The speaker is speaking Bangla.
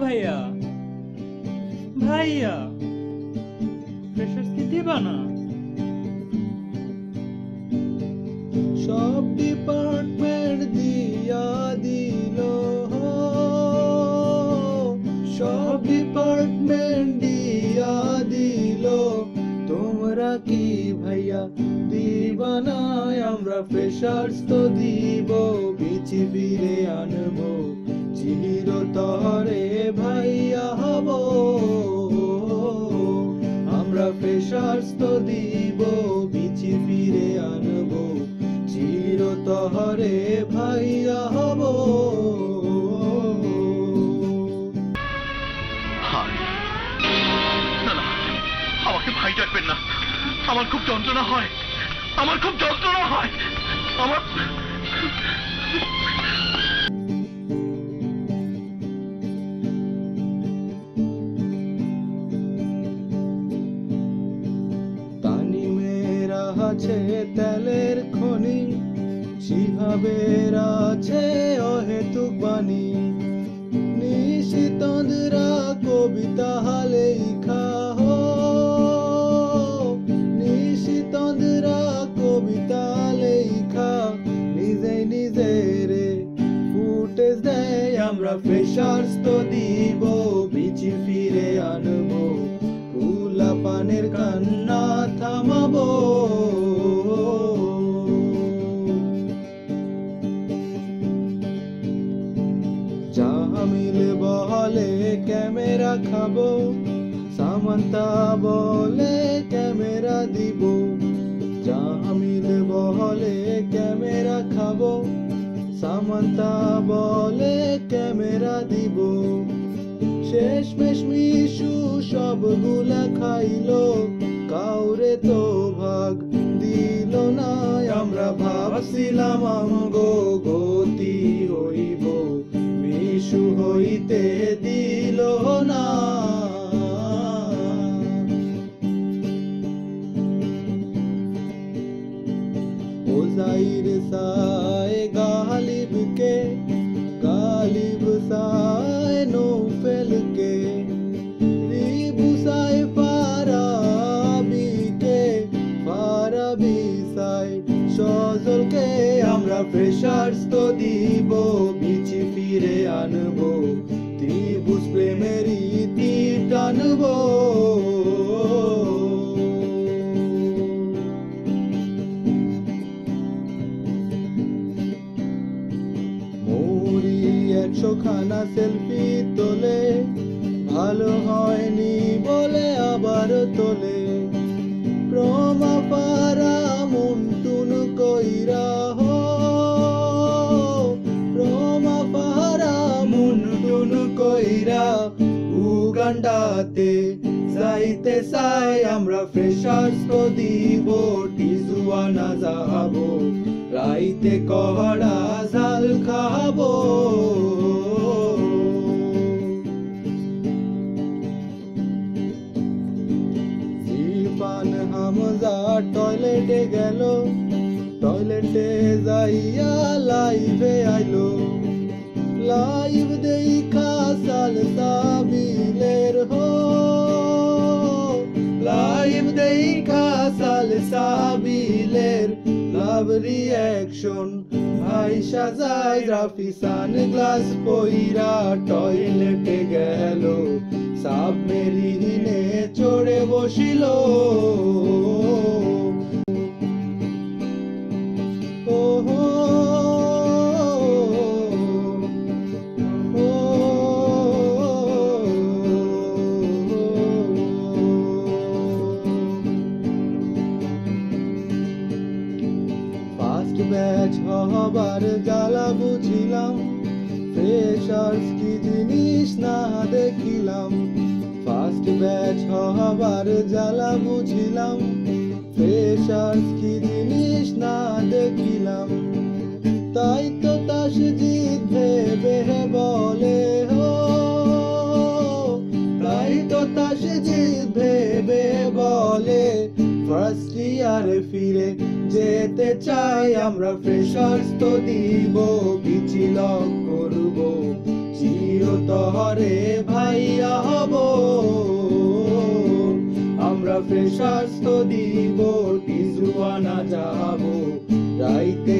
ভাইয়া, ভাইয়া ফ্রেশার্স কি দিবা না? সব ডিপার্টমেন্ট দিয়া দিল, সব ডিপার্টমেন্ট দিয়া দিল, তোমরা কি ভাইয়া দিবা না? আমরা ফ্রেশার্স তো দিব, বিচি ফিরে আনবো, চিরতরে ভাইয়া হব। আমরা ফ্রেশার্স তো দিব, বিচি ফিরে আনবো, চিরতরে ভাইয়া হব। আমাকে ভাই ডাকবেন না, আমার খুব যন্ত্রণা হয়, আমার খুব যন্ত্রণা হয়, আমার তানিমের আছে তেলের খনি, শিহাবের আছে অহেতুক বাণী, নিশিতন্দ্রা কবিতা লেখা হো, নিশিতন্দ্রা কবিতা লেখা, নিজে নিজের ফুটেজ দেয়। আমরা ফ্রেশার্স তো দিব, বিচি ফিরে আনবো, ফুলা পানের কান্না থামাবো। জামিল বলে ক্যামেরা খাবো, সামান্তা বলে ক্যামেরা দিব, জামিল বলে ক্যামেরা খাবো, সামান্তা বলে ক্যামেরা দিব। শেষমেশ মিশু সবগুলা খাইলো, কাউরে তো ভাগ দিল না। আমরা ভাবছিলাম আমগো গতি হইব, মিশু হইতে দিল না। ওজাইর সায় গালিবকে, গালিব সায় নৌফেলকে, রিবু সায় ফারাবিকে, ফারাবি সায় সজলকে। আমরা ফ্রেশার্স তো দিব, বিচি ফিরে আনবো, ত্রিভুজ প্রেমের ইতি টানবো। মৌরি 100 খানা সেলফি তোলে, ভালো হয়নি বলে আবার তোলে, প্রমা পারা মুন্টুন কইরা হো, প্রমা পারা মুন্টুন কইরা উগান্ডাতে যাইতে চাই। আমরা ফ্রেশার্স তো দিব, টিজুয়ানা যাবো, রাইতে কহড়া ঝাল খাবো। ইরফান হামজা টয়লেটে গেল, টয়লেটে যাইয়া লাইভে আইলো, লাইভ দেখা সালসাবিলের হো, লাইভ দেখা সালসাবিলের লাভ রিঅ্যাকশন ভাই সাজাই। রাফি সানগ্লাস পইরা টয়লেটে গেল, সাবমেরিনে চড়ে বসিল। ওহো ফার্স্ট ব্যাচ হবার জ্বালা বুঝিলাম, ফ্রেশার্স কি জিনিস না দেখিলাম। ফার্স্ট ব্যাচ হবার জ্বালা বুঝিলাম, ফ্রেশার্স কি জিনিস না দেখিলাম। তাই তো তাসজিদ ভেবে বলে হো, তাই তো তাসজিদ ভেবে বলে, ফার্স্ট ইয়ারে ফিরে যেতে চাই। আমরা ফ্রেশার্স তো দিব, বিচি লক করবো, চিরতরে ঘরে ভাইয়া হব আমরা ফ্রেশার্স তো দিব টিজুয়ানা যাব রাইতে